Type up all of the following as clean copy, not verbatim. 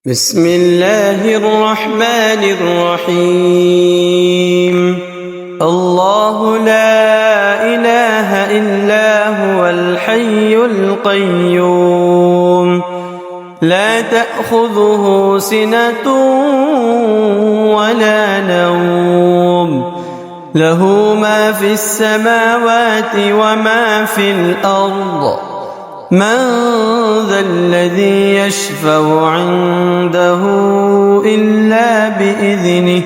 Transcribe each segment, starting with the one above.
بسم الله الرحمن الرحيم. الله لا إله إلا هو الحي القيوم، لا تأخذه سنة ولا نوم، له ما في السماوات وما في الأرض. من ذا الذي يشفع عنده إلا بإذنه،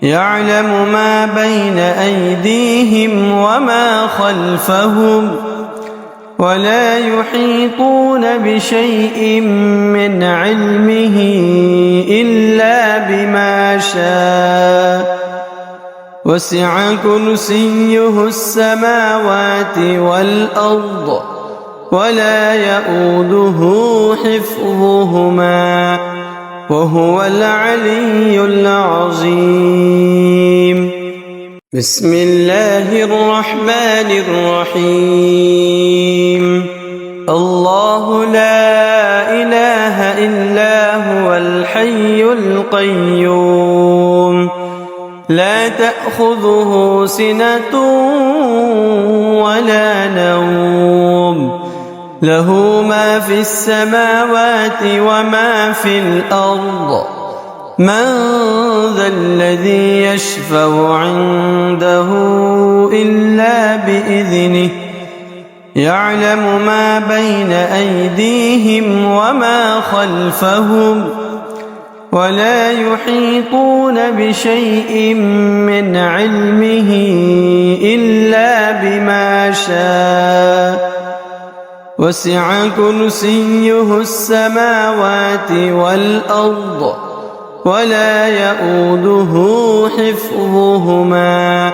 يعلم ما بين أيديهم وما خلفهم، ولا يحيطون بشيء من علمه إلا بما شاء. وسع كرسيه السماوات والأرض، ولا يؤوده حفظهما، وهو العلي العظيم. بسم الله الرحمن الرحيم. الله لا إله إلا هو الحي القيوم، لا تأخذه سنة ولا نوم، له ما في السماوات وما في الأرض. من ذا الذي يشفع عنده إلا بإذنه، يعلم ما بين أيديهم وما خلفهم، ولا يحيطون بشيء من علمه إلا بما شاء. وسع كرسيه السماوات والأرض، ولا يؤوده حفظهما،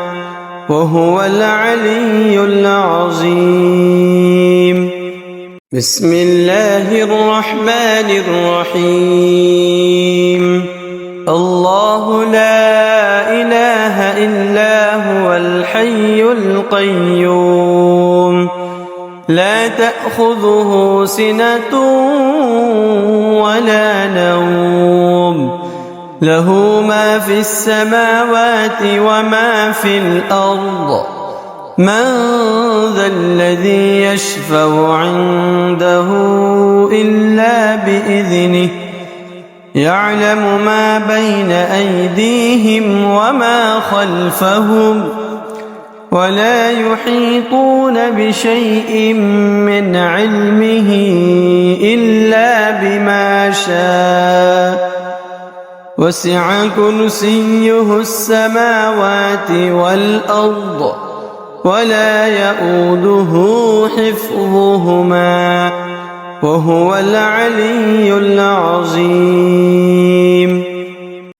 وهو العلي العظيم. بسم الله الرحمن الرحيم. الله لا إله إلا هو الحي القيوم، لا تأخذه سنة ولا نوم، له ما في السماوات وما في الأرض. من ذا الذي يشفع عنده إلا بإذنه، يعلم ما بين أيديهم وما خلفهم، ولا يحيطون بشيء من علمه إلا بما شاء. وسع كرسيه السماوات والأرض، ولا يؤوده حفظهما، وهو العلي العظيم.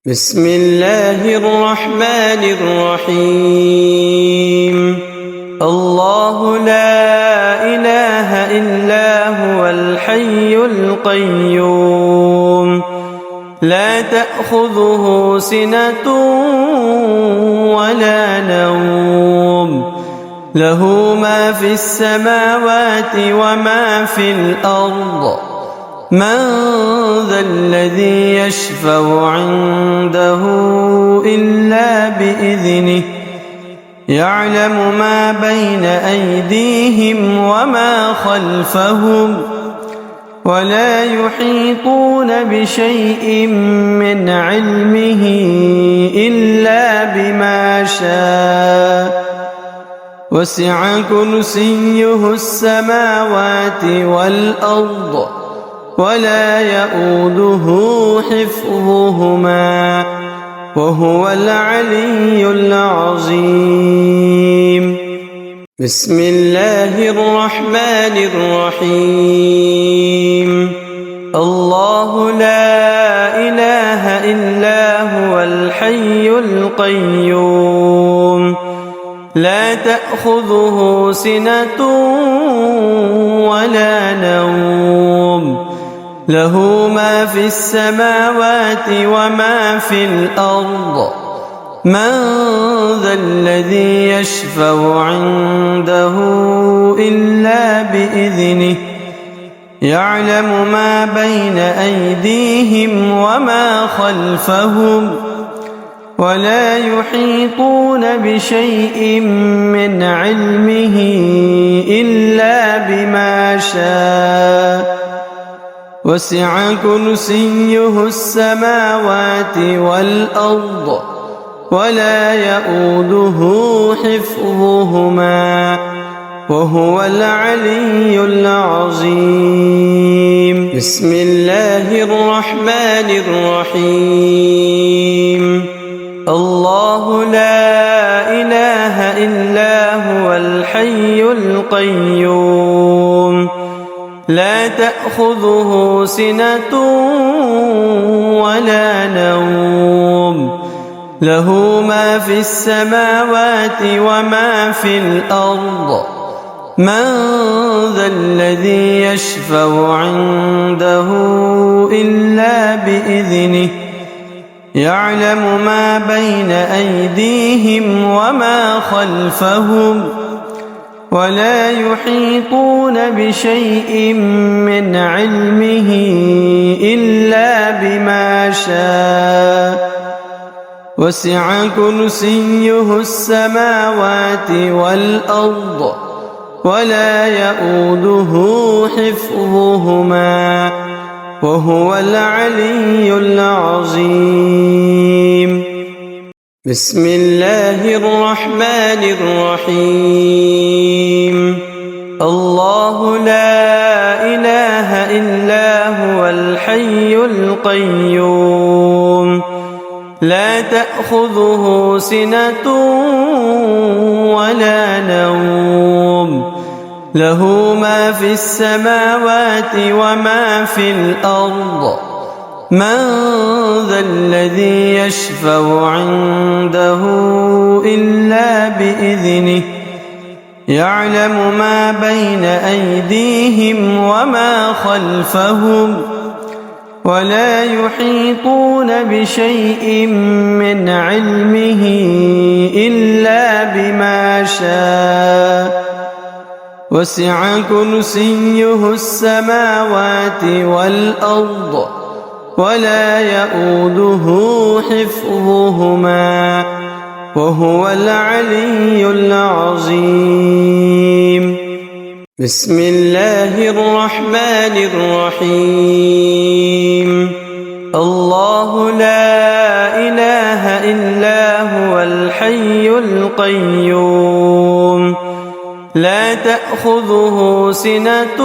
بسم الله الرحمن الرحيم. الله لا إله إلا هو الحي القيوم، لا تأخذه سنة ولا نوم، له ما في السماوات وما في الأرض. من ذا الذي يشفع عنده إلا بإذنه، يعلم ما بين أيديهم وما خلفهم، ولا يحيطون بشيء من علمه إلا بما شاء. وسع كرسيه السماوات والأرض، ولا يؤوده حفظهما، وهو العلي العظيم. بسم الله الرحمن الرحيم. الله لا إله إلا هو الحي القيوم، لا تأخذه سنة ولا نوم، له ما في السماوات وما في الأرض. من ذا الذي يشفع عنده إلا بإذنه، يعلم ما بين أيديهم وما خلفهم ولا يحيطون بشيء من علمه إلا بما شاء وسع كرسيه السماوات والأرض ولا يؤوده حفظهما وهو العلي العظيم. بسم الله الرحمن الرحيم. الله لا إله إلا هو الحي القيوم لا تأخذه سنة ولا نوم له ما في السماوات وما في الأرض من ذا الذي يشفع عنده إلا بإذنه يعلم ما بين أيديهم وما خلفهم ولا يحيطون بشيء من علمه إلا بما شاء وسع كرسيه السماوات والأرض ولا يؤوده حفظهما وهو العلي العظيم. بسم الله الرحمن الرحيم. الله لا إله إلا هو الحي القيوم لا تأخذه سنة ولا نوم له ما في السماوات وما في الأرض من ذا الذي يشفع عنده إلا بإذنه يعلم ما بين أيديهم وما خلفهم ولا يحيطون بشيء من علمه إلا بما شاء وسع كرسيه السماوات والأرض ولا يؤوده حفظهما وهو العلي العظيم. بسم الله الرحمن الرحيم. الله لا إله إلا هو الحي القيوم لا تأخذه سنة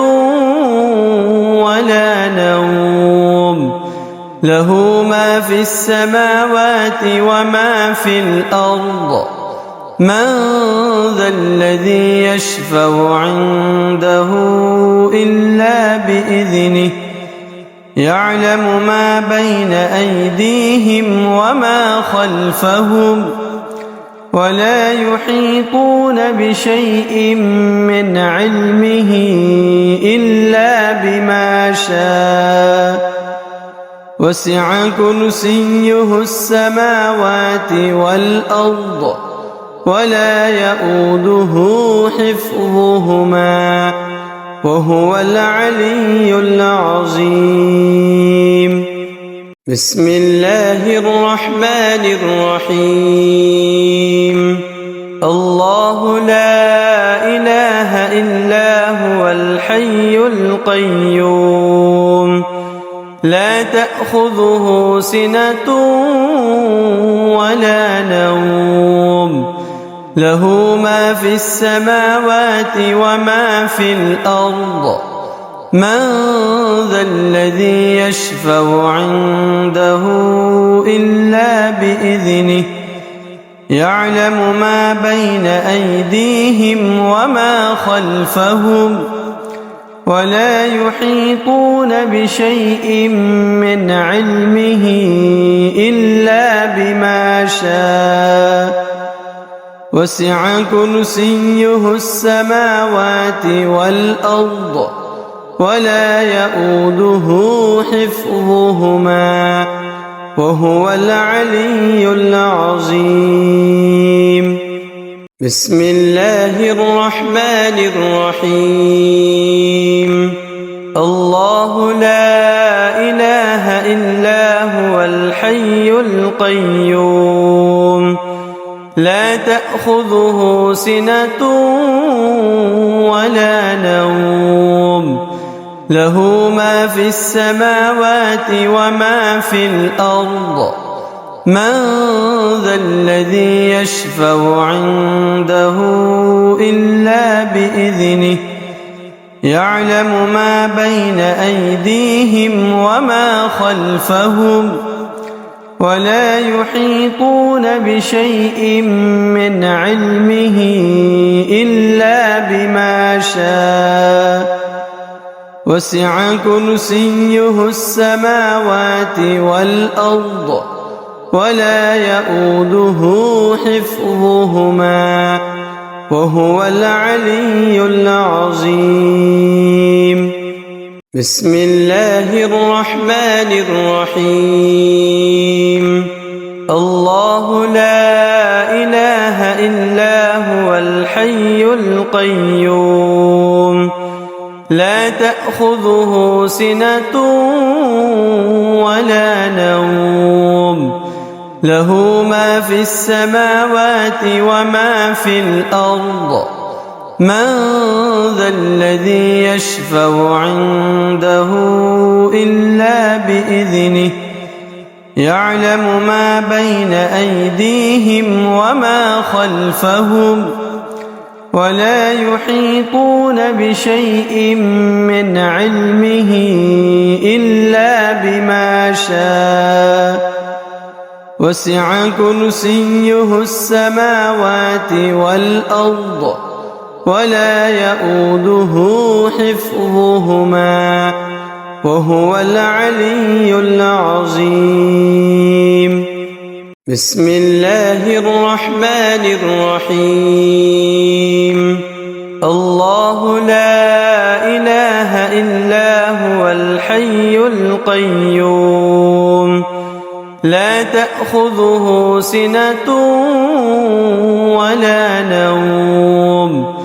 ولا نوم له ما في السماوات وما في الأرض من ذا الذي يشفع عنده إلا بإذنه يعلم ما بين أيديهم وما خلفهم ولا يحيطون بشيء من علمه إلا بما شاء وسع كرسيه السماوات والأرض ولا يؤوده حفظهما وهو العلي العظيم. بسم الله الرحمن الرحيم. الله لا إله إلا هو الحي القيوم لا تأخذه سنة ولا نوم له ما في السماوات وما في الأرض من ذا الذي يشفع عنده إلا بإذنه يعلم ما بين أيديهم وما خلفهم ولا يحيطون بشيء من علمه إلا بما شاء وسع كرسيه السماوات والأرض ولا يؤوده حفظهما وهو العلي العظيم. بسم الله الرحمن الرحيم. الله الحي القيوم لا تأخذه سنة ولا نوم له ما في السماوات وما في الأرض من ذا الذي يشفع عنده إلا بإذنه يعلم ما بين أيديهم وما خلفهم ولا يحيطون بشيء من علمه إلا بما شاء وسع كرسيه السماوات والأرض ولا يؤوده حفظهما وهو العلي العظيم بسم الله الرحمن الرحيم الله لا إله إلا هو الحي القيوم لا تأخذه سنة ولا نوم له ما في السماوات وما في الأرض من ذا الذي يشفع عنده إلا بإذنه يعلم ما بين أيديهم وما خلفهم ولا يحيطون بشيء من علمه إلا بما شاء وسع كرسيه السماوات والأرض ولا يؤوده حفظهما وهو العلي العظيم بسم الله الرحمن الرحيم الله لا إله إلا هو الحي القيوم لا تأخذه سنة ولا نوم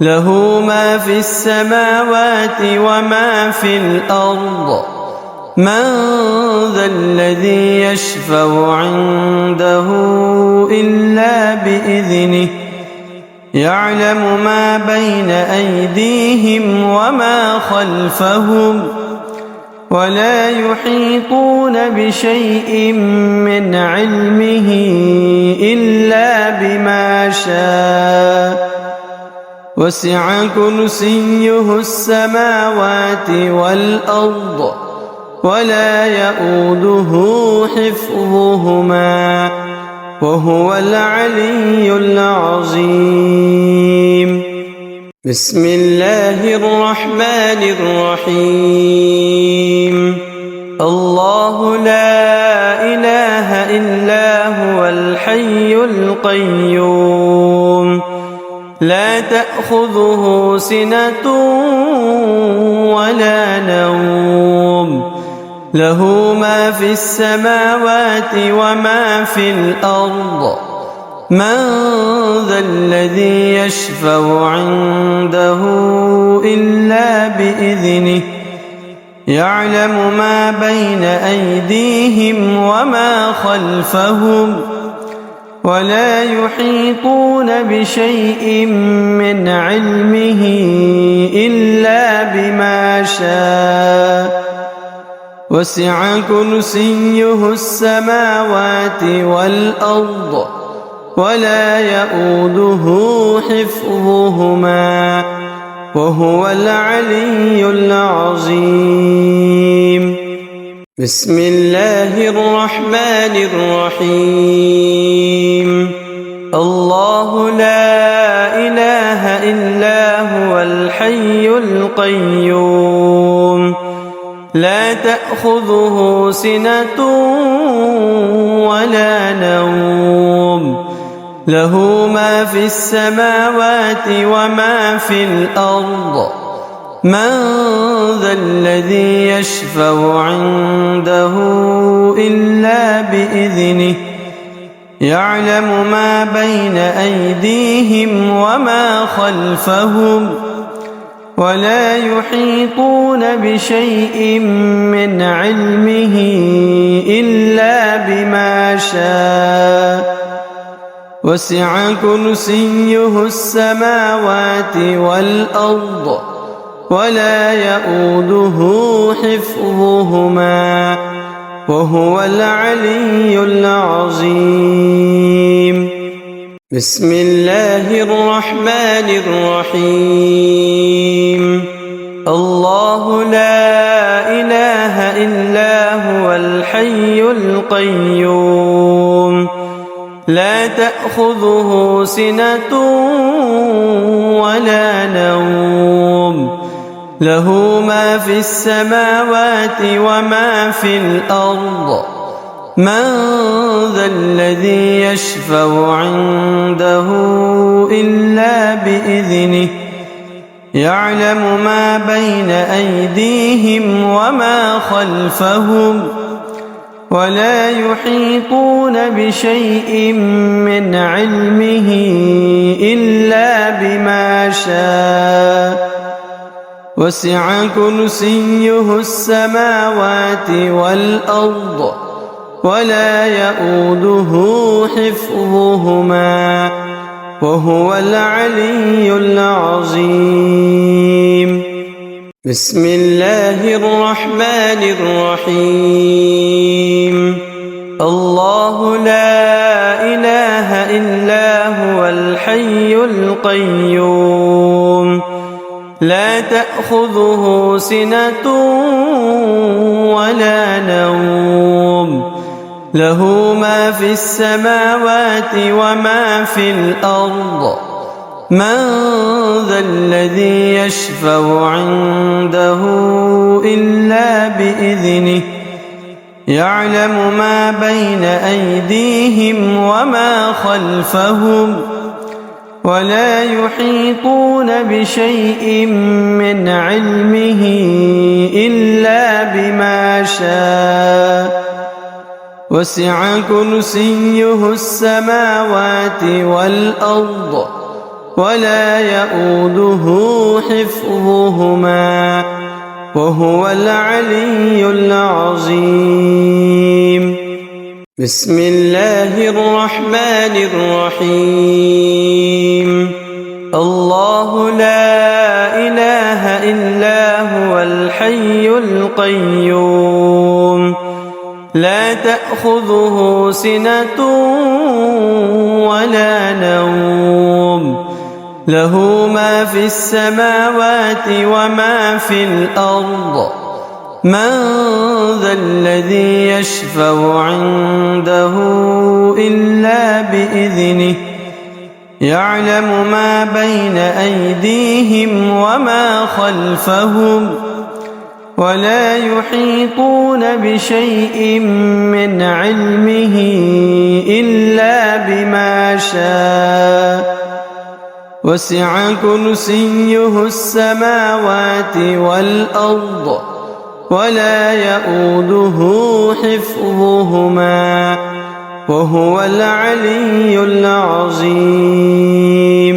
له ما في السماوات وما في الأرض من ذا الذي يشفع عنده إلا بإذنه يعلم ما بين أيديهم وما خلفهم ولا يحيطون بشيء من علمه إلا بما شاء وسع كرسيه السماوات والأرض ولا يؤوده حفظهما وهو العلي العظيم بسم الله الرحمن الرحيم الله لا إله إلا هو الحي القيوم لا تأخذه سنة ولا نوم له ما في السماوات وما في الأرض من ذا الذي يشفع عنده إلا بإذنه يعلم ما بين أيديهم وما خلفهم ولا يحيطون بشيء من علمه إلا بما شاء وسع كرسيه السماوات والأرض ولا يؤوده حفظهما وهو العلي العظيم بسم الله الرحمن الرحيم الله لا إله إلا هو الحي القيوم لا تأخذه سنة ولا نوم له ما في السماوات وما في الأرض من ذا الذي يشفع عنده إلا بإذنه يعلم ما بين أيديهم وما خلفهم ولا يحيطون بشيء من علمه إلا شاء وسع كرسيه السماوات والأرض ولا يئوده حفظهما وهو العلي العظيم. بسم الله الرحمن الرحيم. الله لا إله إلا هو الحي القيوم لا تأخذه سنة ولا نوم له ما في السماوات وما في الأرض من ذا الذي يشفع عنده إلا بإذنه يعلم ما بين أيديهم وما خلفهم ولا يحيطون بشيء من علمه إلا بما شاء وسع كرسيه السماوات والأرض ولا يئوده حفظهما وهو العلي العظيم. بسم الله الرحمن الرحيم. الله لا إله إلا هو الحي القيوم لا تأخذه سنة ولا نوم له ما في السماوات وما في الأرض من ذا الذي يشفع عنده إلا بإذنه يعلم ما بين أيديهم وما خلفهم ولا يحيطون بشيء من علمه إلا بما شاء وسع كرسيه السماوات والأرض ولا يئوده حفظهما وهو العلي العظيم. بسم الله الرحمن الرحيم. الله لا إله إلا هو الحي القيوم لا تأخذه سنة ولا نوم له ما في السماوات وما في الأرض من ذا الذي يشفع عنده إلا بإذنه يعلم ما بين أيديهم وما خلفهم ولا يحيطون بشيء من علمه إلا بما شاء وسع كرسيه السماوات والأرض ولا يئوده حفظهما وهو العلي العظيم.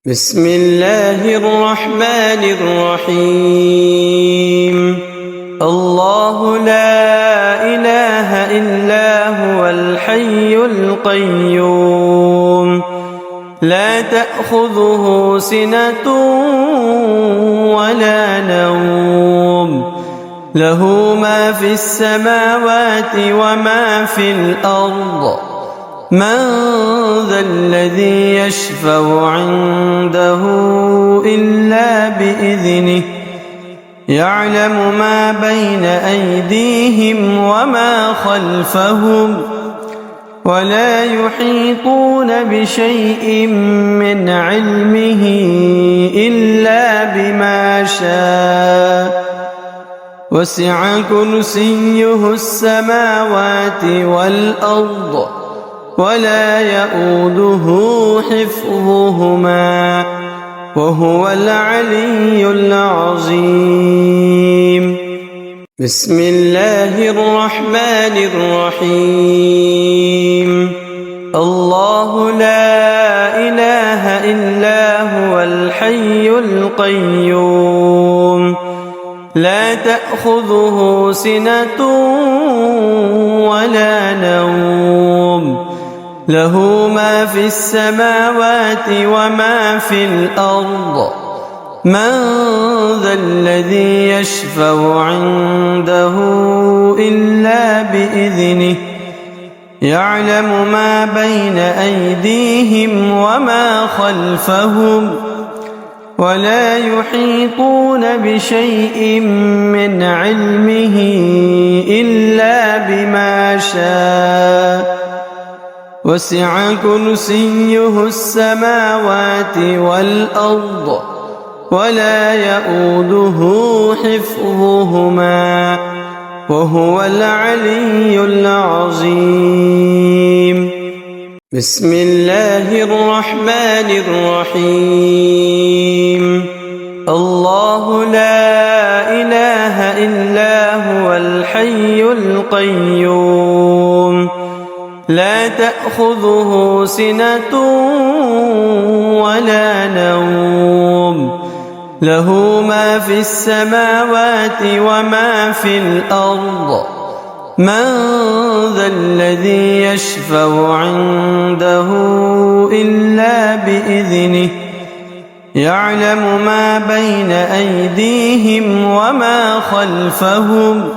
بسم الله الرحمن الرحيم. الله لا إله إلا هو الحي القيوم لا تأخذه سنة ولا نوم له ما في السماوات وما في الأرض من ذا الذي يشفع عنده إلا بإذنه يعلم ما بين أيديهم وما خلفهم ولا يحيطون بشيء من علمه إلا بما شاء وسع كرسيه السماوات والأرض ولا يئوده حفظهما وهو العلي العظيم. بسم الله الرحمن الرحيم. الله لا إله إلا هو الحي القيوم لا تأخذه سنة ولا نوم له ما في السماوات وما في الأرض من ذا الذي يشفع عنده إلا بإذنه يعلم ما بين أيديهم وما خلفهم ولا يحيطون بشيء من علمه إلا بما شاء وسع كرسيه السماوات والأرض ولا يؤوده حفظهما وهو العلي العظيم. بسم الله الرحمن الرحيم. الله لا إله إلا هو الحي القيوم لا تأخذه سنة ولا نوم له ما في السماوات وما في الأرض من ذا الذي يشفع عنده إلا بإذنه يعلم ما بين أيديهم وما خلفهم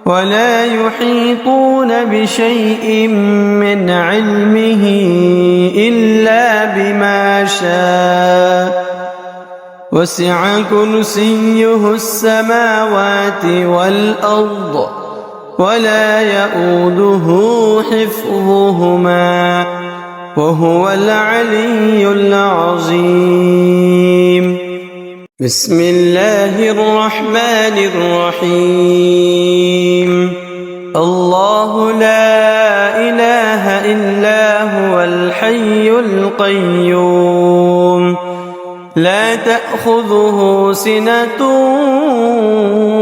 ولا يحيطون بشيء من علمه إلا بما شاء وسع كرسيه السماوات والأرض ولا يؤوده حفظهما وهو العلي العظيم. بسم الله الرحمن الرحيم. الله لا إله إلا هو الحي القيوم لا تأخذه سنة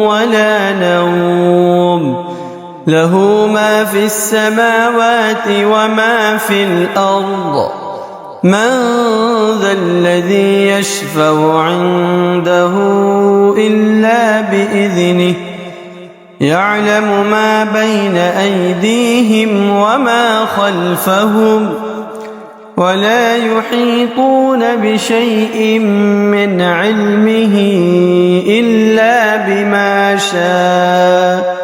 ولا نوم له ما في السماوات وما في الأرض من ذا الذي يشفع عنده إلا بإذنه يعلم ما بين أيديهم وما خلفهم ولا يحيطون بشيء من علمه إلا بما شاء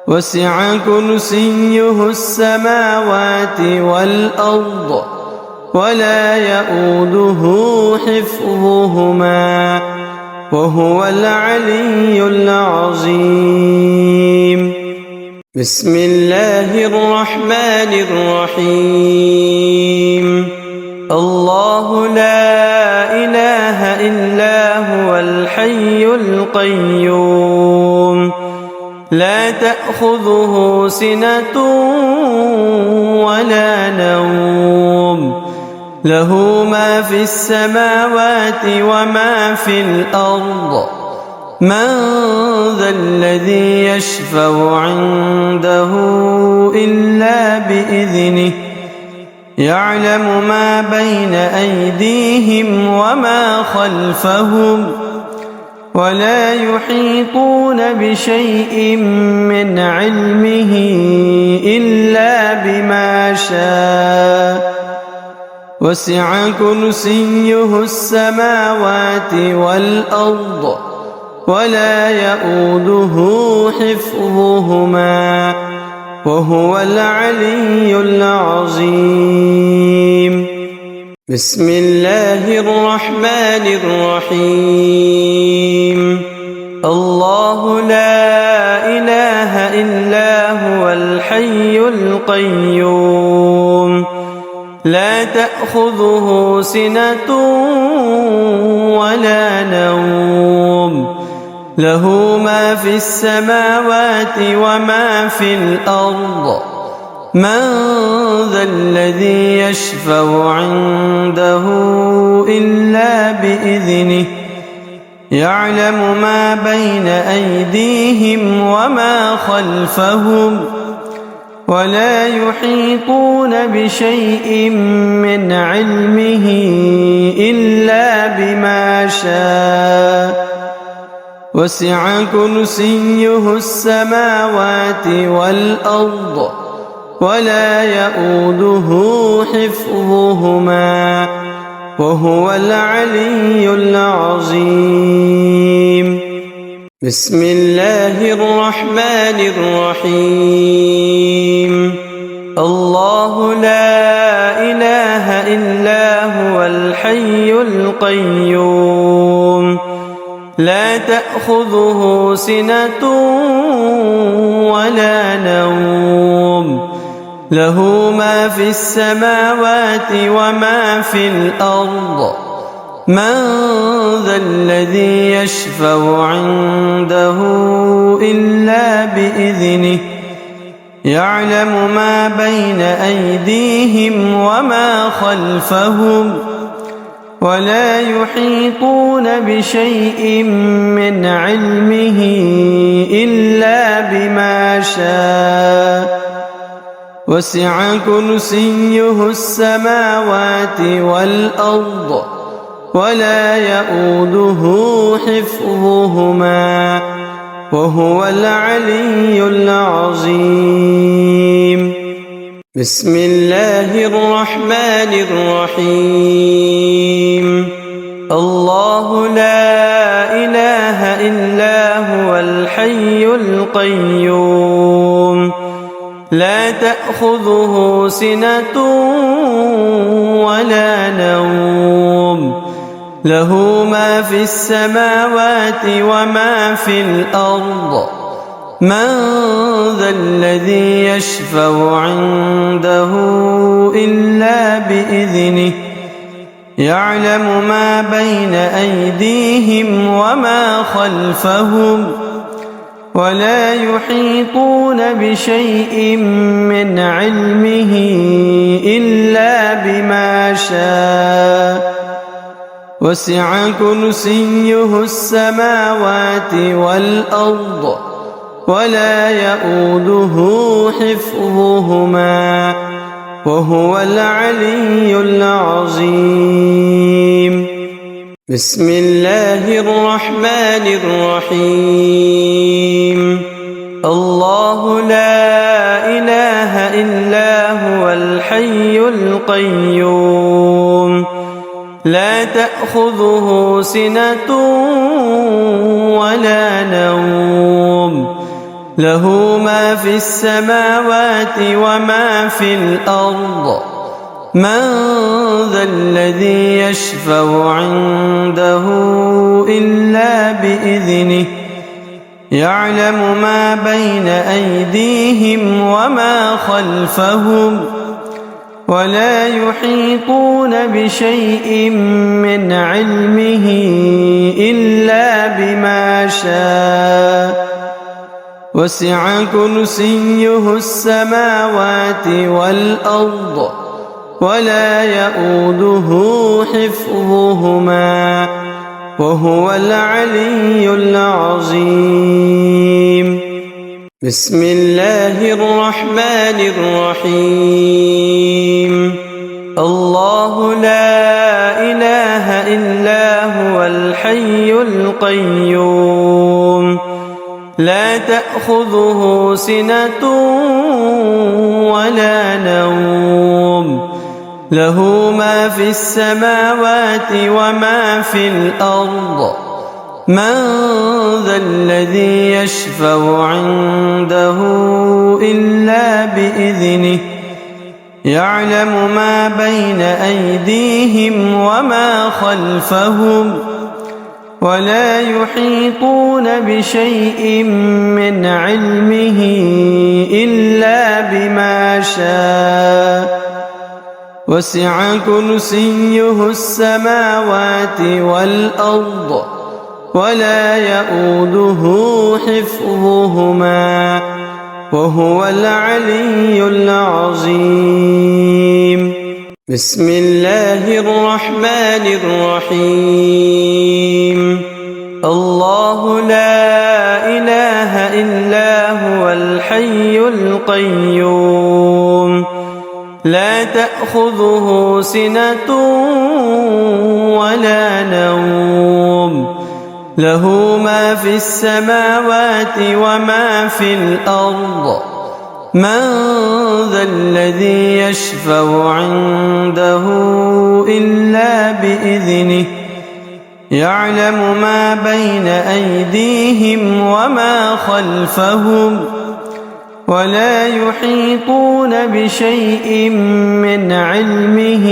وسع كرسيه السماوات والأرض ولا يؤوده حفظهما وهو العلي العظيم. بسم الله الرحمن الرحيم. الله لا إله إلا هو الحي القيوم لا تأخذه سنة ولا نوم له ما في السماوات وما في الأرض من ذا الذي يشفع عنده إلا بإذنه يعلم ما بين أيديهم وما خلفهم ولا يحيطون بشيء من علمه إلا بما شاء وسع كرسيه السماوات والأرض ولا يؤوده حفظهما وهو العلي العظيم. بسم الله الرحمن الرحيم. الله لا إله إلا هو الحي القيوم لا تأخذه سنة ولا نوم له ما في السماوات وما في الأرض من ذا الذي يشفع عنده إلا بإذنه يعلم ما بين أيديهم وما خلفهم ولا يحيطون بشيء من علمه إلا بما شاء وسع كرسيه السماوات والأرض ولا يؤوده حفظهما وهو العلي العظيم. بسم الله الرحمن الرحيم. الله لا إله إلا هو الحي القيوم لا تأخذه سنة ولا نوم له ما في السماوات وما في الأرض من ذا الذي يشفع عنده إلا بإذنه يعلم ما بين أيديهم وما خلفهم ولا يحيطون بشيء من علمه إلا بما شاء وسع كرسيه السماوات والأرض ولا يؤوده حفظهما وهو العلي العظيم. بسم الله الرحمن الرحيم. الله لا إله إلا هو الحي القيوم لا تأخذه سنة ولا نوم له ما في السماوات وما في الأرض من ذا الذي يشفع عنده إلا بإذنه يعلم ما بين أيديهم وما خلفهم ولا يحيطون بشيء من علمه إلا بما شاء وسع كرسيه السماوات والأرض ولا يؤوده حفظهما وهو العلي العظيم. بسم الله الرحمن الرحيم. الله لا إله إلا هو الحي القيوم لا تأخذه سنة ولا نوم له ما في السماوات وما في الأرض من ذا الذي يشفع عنده إلا بإذنه يعلم ما بين أيديهم وما خلفهم ولا يحيطون بشيء من علمه إلا بما شاء وسع كرسيه السماوات والأرض ولا يؤوده حفظهما وهو العلي العظيم. بسم الله الرحمن الرحيم. الله لا إله إلا هو الحي القيوم لا تأخذه سنة ولا نوم له ما في السماوات وما في الأرض من ذا الذي يشفع عنده إلا بإذنه يعلم ما بين أيديهم وما خلفهم ولا يحيطون بشيء من علمه إلا بما شاء وسع كرسيه السماوات والأرض ولا يؤوده حفظهما وهو العلي العظيم. بسم الله الرحمن الرحيم. الله لا إله إلا هو الحي القيوم لا تأخذه سنة ولا نوم له ما في السماوات وما في الأرض من ذا الذي يشفع عنده إلا بإذنه يعلم ما بين أيديهم وما خلفهم ولا يحيطون بشيء من علمه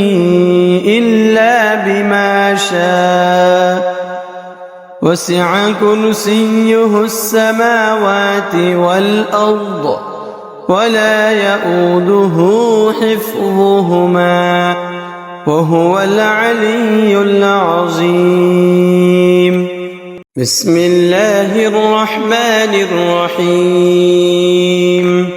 إلا بما شاء وسع كرسيه السماوات والأرض ولا يؤوده حفظهما وهو العلي العظيم. بسم الله الرحمن الرحيم.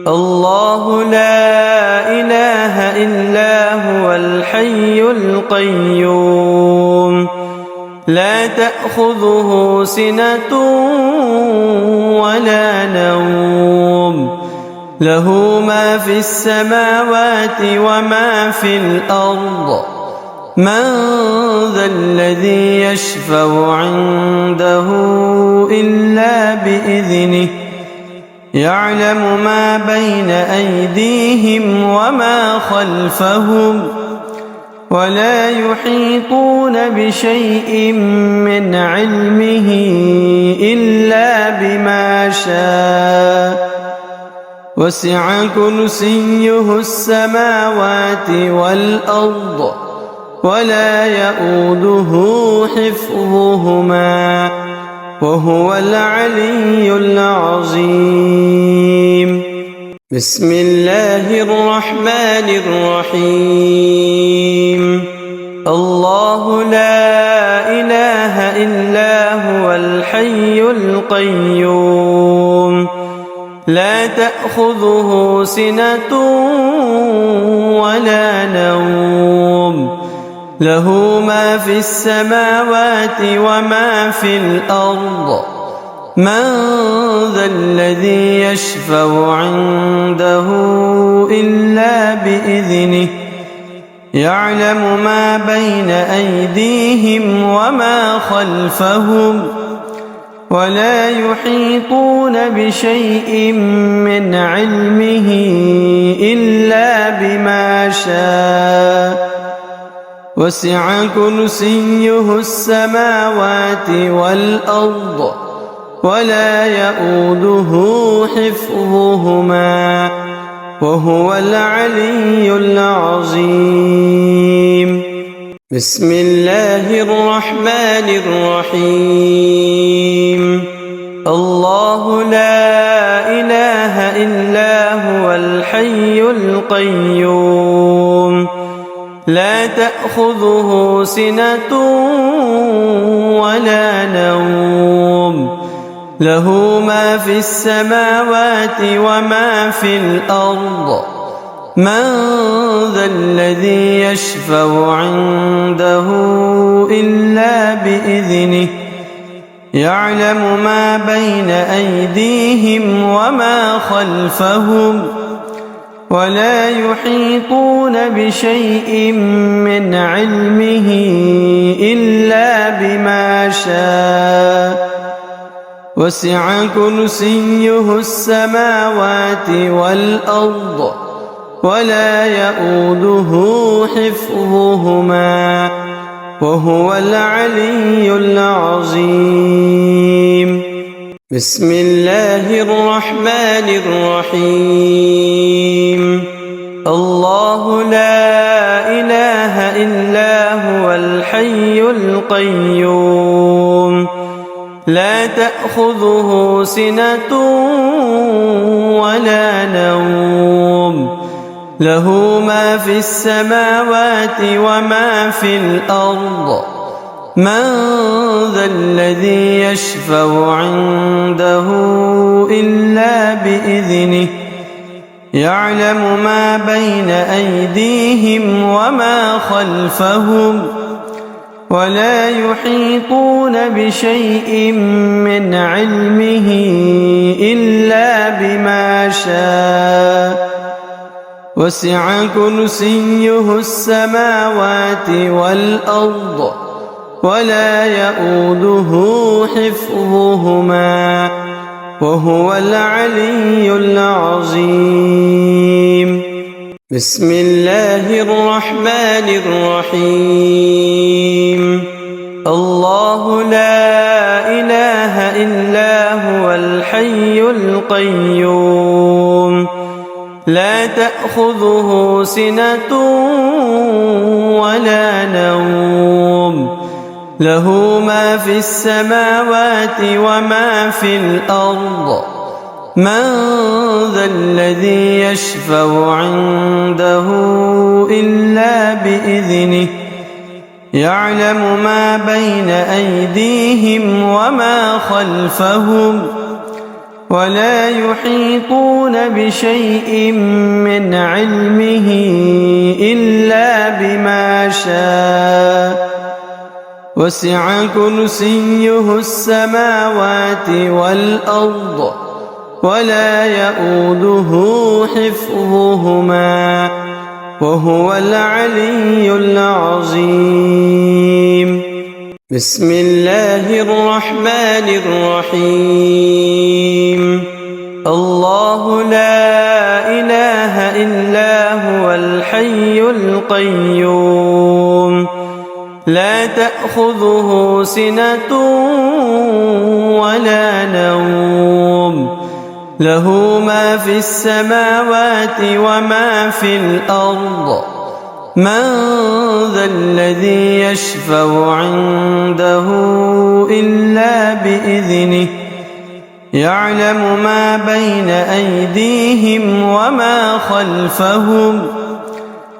الله لا إله إلا هو الحي القيوم لا تأخذه سنة ولا نوم له ما في السماوات وما في الأرض من ذا الذي يشفع عنده إلا بإذنه يعلم ما بين أيديهم وما خلفهم ولا يحيطون بشيء من علمه إلا بما شاء وسع كرسيه السماوات والأرض ولا يؤوده حفظهما وهو العلي العظيم. بسم الله الرحمن الرحيم. الله لا إله إلا هو الحي القيوم لا تأخذه سنة ولا نوم له ما في السماوات وما في الأرض من ذا الذي يشفع عنده إلا بإذنه يعلم ما بين أيديهم وما خلفهم ولا يحيطون بشيء من علمه إلا بما شاء وسع كرسيه السماوات والأرض ولا يؤوده حفظهما وهو العلي العظيم. بسم الله الرحمن الرحيم. الله لا إله إلا هو الحي القيوم لا تأخذه سنة ولا نوم له ما في السماوات وما في الأرض من ذا الذي يشفع عنده إلا بإذنه يعلم ما بين أيديهم وما خلفهم ولا يحيطون بشيء من علمه إلا بما شاء وسع كرسيه السماوات والأرض ولا يؤوده حفظهما وهو العلي العظيم. بسم الله الرحمن الرحيم. الله لا إله إلا هو الحي القيوم لا تأخذه سنة ولا نوم له ما في السماوات وما في الأرض من ذا الذي يشفع عنده إلا بإذنه يعلم ما بين أيديهم وما خلفهم ولا يحيطون بشيء من علمه إلا بما شاء وسع كرسيه السماوات والأرض ولا يؤوده حفظهما وهو العلي العظيم. بسم الله الرحمن الرحيم. الله لا إله إلا هو الحي القيوم لا تأخذه سنة ولا نوم له ما في السماوات وما في الأرض من ذا الذي يشفع عنده إلا بإذنه يعلم ما بين أيديهم وما خلفهم ولا يحيطون بشيء من علمه إلا بما شاء وسع كرسيه السماوات والأرض ولا يؤوده حفظهما وهو العلي العظيم. بسم الله الرحمن الرحيم. الله لا إله إلا هو الحي القيوم لا تأخذه سنة ولا نوم له ما في السماوات وما في الأرض من ذا الذي يشفع عنده إلا بإذنه يعلم ما بين أيديهم وما خلفهم ولا يحيطون بشيء من علمه إلا بما شاء وسع كرسيه السماوات والأرض ولا يؤوده حفظهما وهو العلي العظيم. بسم الله الرحمن الرحيم. الله لا إله إلا هو الحي القيوم لا تأخذه سنة ولا نوم له ما في السماوات وما في الأرض من ذا الذي يشفع عنده إلا بإذنه يعلم ما بين أيديهم وما خلفهم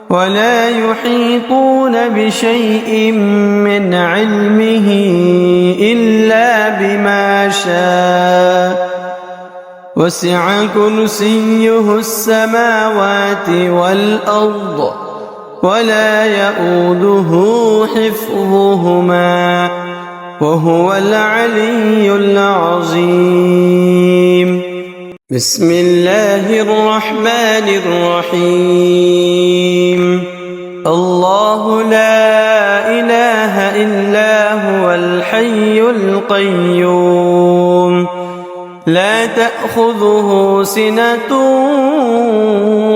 ولا يحيطون بشيء من علمه إلا بما شاء وسع كرسيه السماوات والأرض ولا يؤوده حفظهما وهو العلي العظيم. بسم الله الرحمن الرحيم. الله لا إله إلا هو الحي القيوم لا تأخذه سنة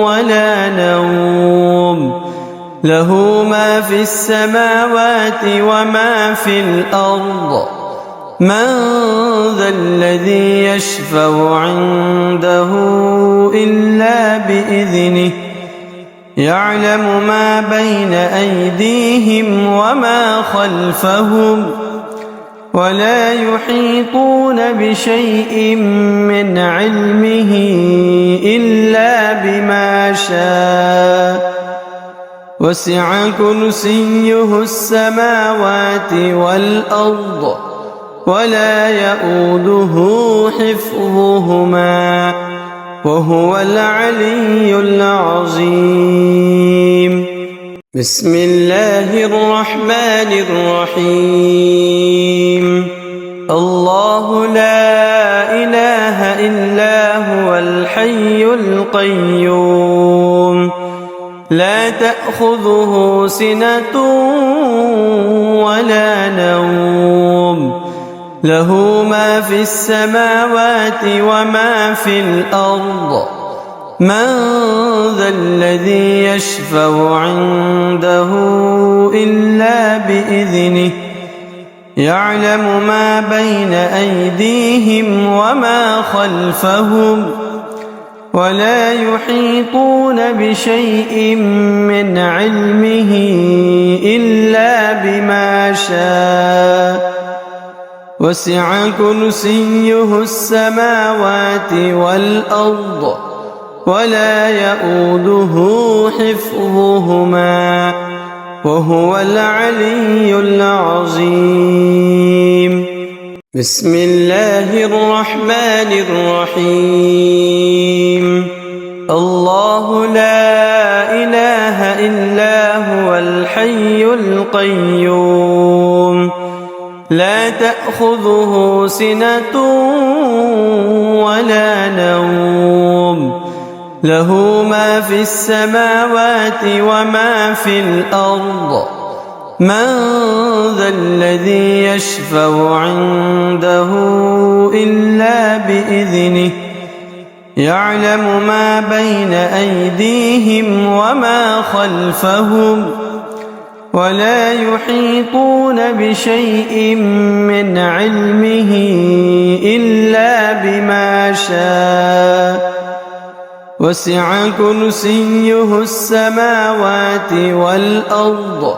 ولا نوم له ما في السماوات وما في الأرض من ذا الذي يشفع عنده إلا بإذنه يعلم ما بين أيديهم وما خلفهم ولا يحيطون بشيء من علمه إلا بما شاء وسع كرسيه السماوات والأرض ولا يؤوده حفظهما وهو العلي العظيم. بسم الله الرحمن الرحيم. الله لا إله إلا هو الحي القيوم لا تأخذه سنة ولا نوم له ما في السماوات وما في الأرض من ذا الذي يشفع عنده إلا بإذنه يعلم ما بين أيديهم وما خلفهم ولا يحيطون بشيء من علمه إلا بما شاء وسع كرسيه السماوات والأرض ولا يؤوده حفظهما وهو العلي العظيم. بسم الله الرحمن الرحيم. الله لا إله إلا هو الحي القيوم لا تأخذه سنة ولا نوم له ما في السماوات وما في الأرض من ذا الذي يشفع عنده إلا بإذنه يعلم ما بين أيديهم وما خلفهم ولا يحيطون بشيء من علمه إلا بما شاء وسع كرسيه السماوات والأرض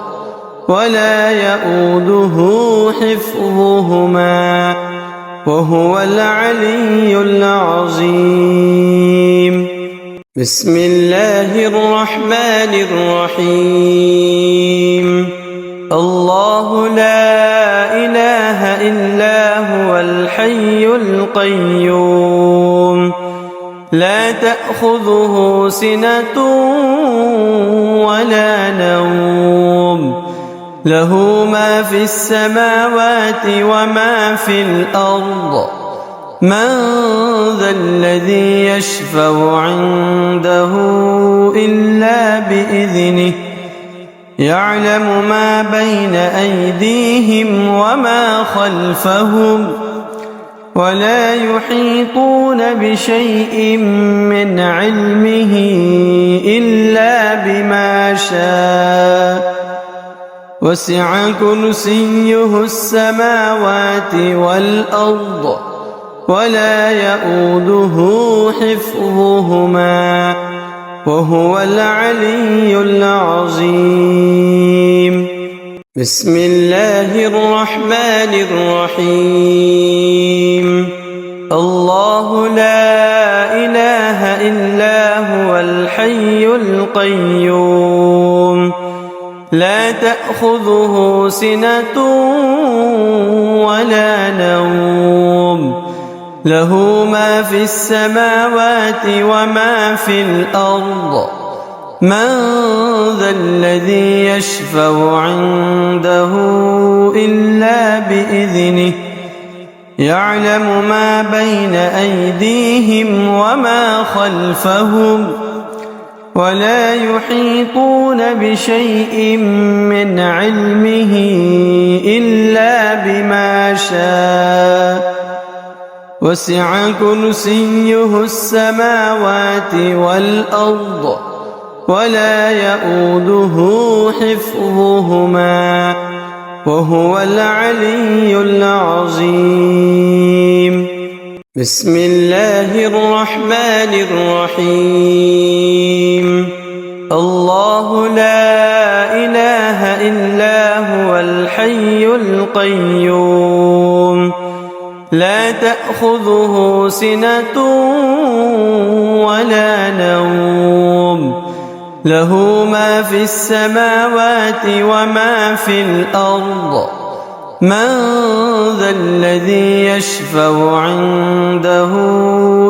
ولا يؤوده حفظهما وهو العلي العظيم. بسم الله الرحمن الرحيم. الله لا إله إلا هو الحي القيوم لا تأخذه سنة ولا نوم له ما في السماوات وما في الأرض من ذا الذي يشفع عنده إلا بإذنه يعلم ما بين أيديهم وما خلفهم ولا يحيطون بشيء من علمه إلا بما شاء وسع كرسيه السماوات والأرض ولا يؤوده حفظهما وهو العلي العظيم. بسم الله الرحمن الرحيم. الله لا إله إلا هو الحي القيوم لا تأخذه سنة ولا نوم له ما في السماوات وما في الأرض من ذا الذي يشفع عنده إلا بإذنه يعلم ما بين أيديهم وما خلفهم ولا يحيطون بشيء من علمه إلا بما شاء وسع كرسيه السماوات والأرض ولا يؤوده حفظهما وهو العلي العظيم. بسم الله الرحمن الرحيم. الله لا إله إلا هو الحي القيوم لا تأخذه سنة ولا نوم له ما في السماوات وما في الأرض من ذا الذي يشفع عنده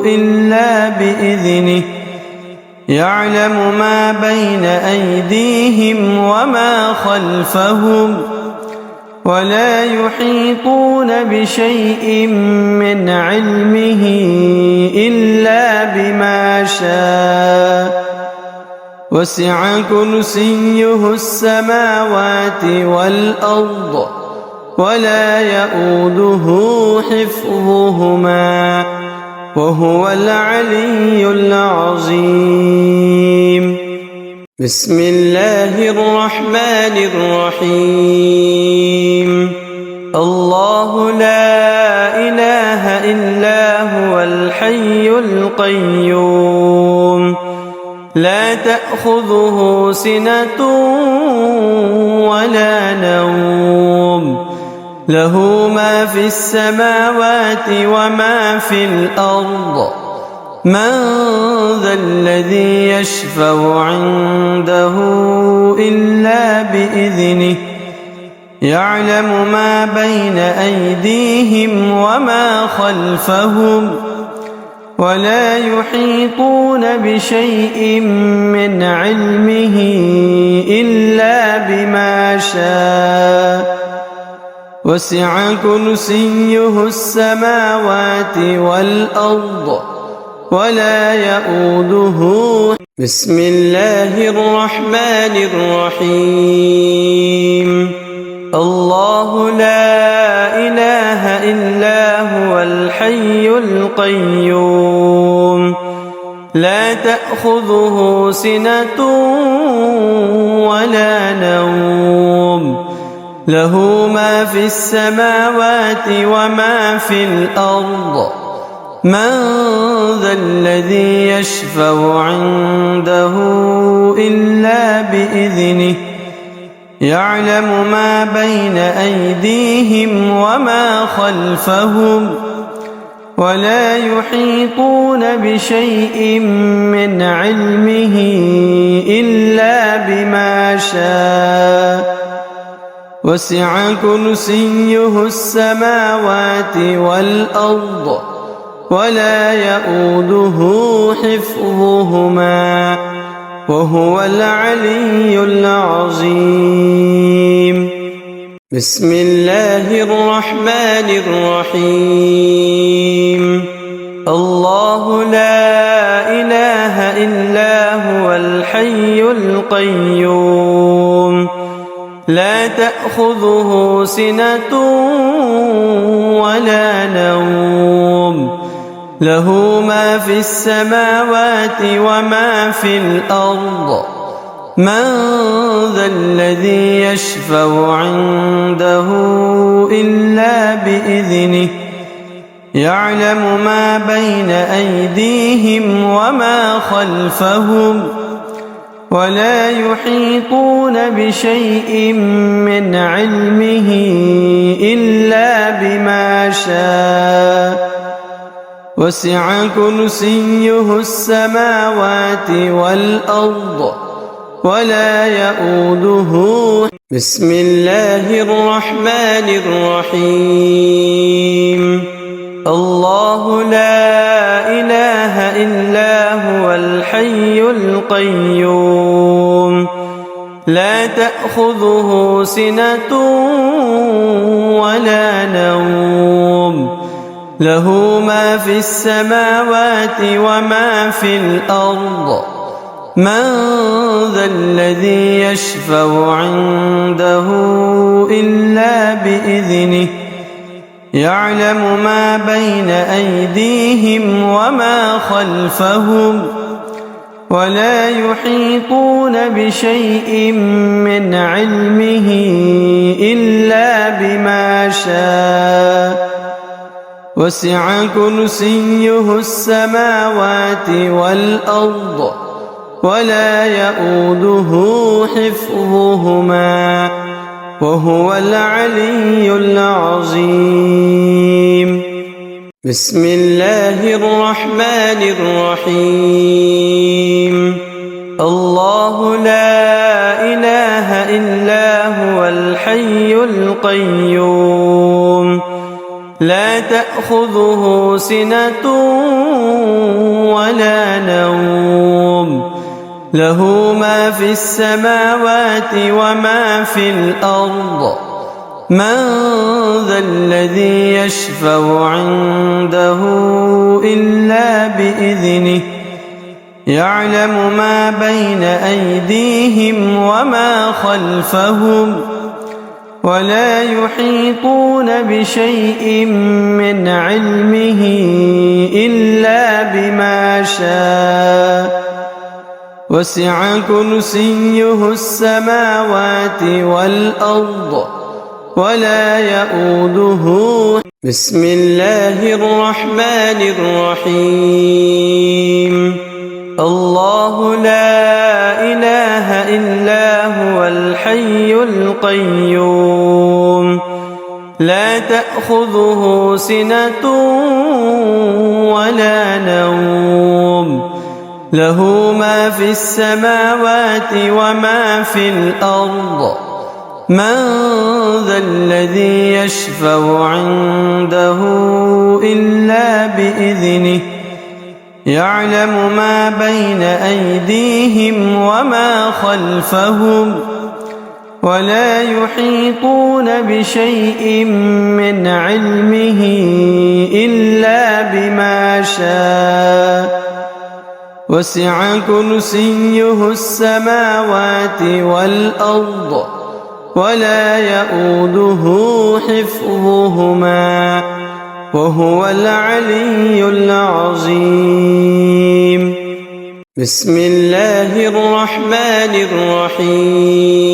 إلا بإذنه يعلم ما بين أيديهم وما خلفهم ولا يحيطون بشيء من علمه إلا بما شاء وسع كرسيه السماوات والأرض ولا يؤوده حفظهما وهو العلي العظيم. بسم الله الرحمن الرحيم. الله لا إله إلا هو الحي القيوم لا تأخذه سنة ولا نوم له ما في السماوات وما في الأرض من ذا الذي يشفع عنده إلا بإذنه يعلم ما بين أيديهم وما خلفهم ولا يحيطون بشيء من علمه إلا بما شاء وسع كرسيه السماوات والأرض ولا يؤوده. بسم الله الرحمن الرحيم. القيوم لا تأخذه سنة ولا نوم له ما في السماوات وما في الأرض من ذا الذي يشفع عنده إلا بإذنه يعلم ما بين أيديهم وما خلفهم ولا يحيطون بشيء من علمه إلا بما شاء وسع كرسيه السماوات والأرض ولا يؤوده حفظهما وهو العلي العظيم بسم الله الرحمن الرحيم الله لا إله إلا هو الحي القيوم لا تأخذه سنة ولا نوم له ما في السماوات وما في الأرض من ذا الذي يشفع عنده إلا بإذنه يعلم ما بين أيديهم وما خلفهم ولا يحيطون بشيء من علمه إلا بما شاء وسع كرسيه السماوات والأرض ولا يؤوده بسم الله الرحمن الرحيم الله لا إله إلا هو الحي القيوم لا تأخذه سنة ولا نوم له ما في السماوات وما في الأرض من ذا الذي يشفع عنده إلا بإذنه يعلم ما بين أيديهم وما خلفهم ولا يحيطون بشيء من علمه إلا بما شاء وسع كرسيه السماوات والأرض ولا يؤوده حفظهما وهو العلي العظيم بسم الله الرحمن الرحيم الله لا إله إلا هو الحي القيوم لا تأخذه سنة ولا نوم له ما في السماوات وما في الأرض من ذا الذي يشفع عنده إلا بإذنه يعلم ما بين أيديهم وما خلفهم ولا يحيطون بشيء من علمه إلا بما شاء وسع كرسيه السماوات والأرض ولا يؤوده بسم الله الرحمن الرحيم الله لا إله إلا هو الحي القيوم لا تأخذه سنة ولا نوم له ما في السماوات وما في الأرض من ذا الذي يشفع عنده إلا بإذنه يعلم ما بين أيديهم وما خلفهم ولا يحيطون بشيء من علمه إلا بما شاء وسع كرسيه السماوات والأرض ولا يؤوده حفظهما وهو العلي العظيم. بسم الله الرحمن الرحيم.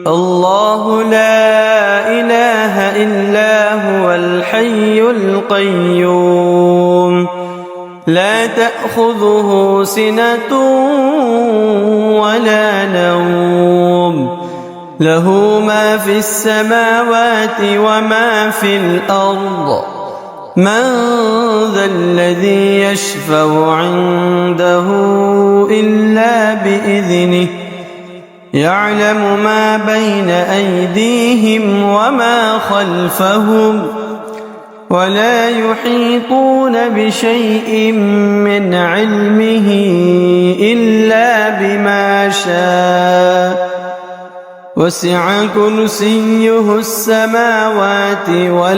الله لا إله إلا هو الحي القيوم لا تأخذه سنة ولا نوم له ما في السماوات وما في الأرض من ذا الذي يشفع عنده إلا بإذنه يعلم ما بين أيديهم وما خلفهم ولا يحيطون بشيء من علمه إلا بما شاء وسع كرسيه السماوات والأرض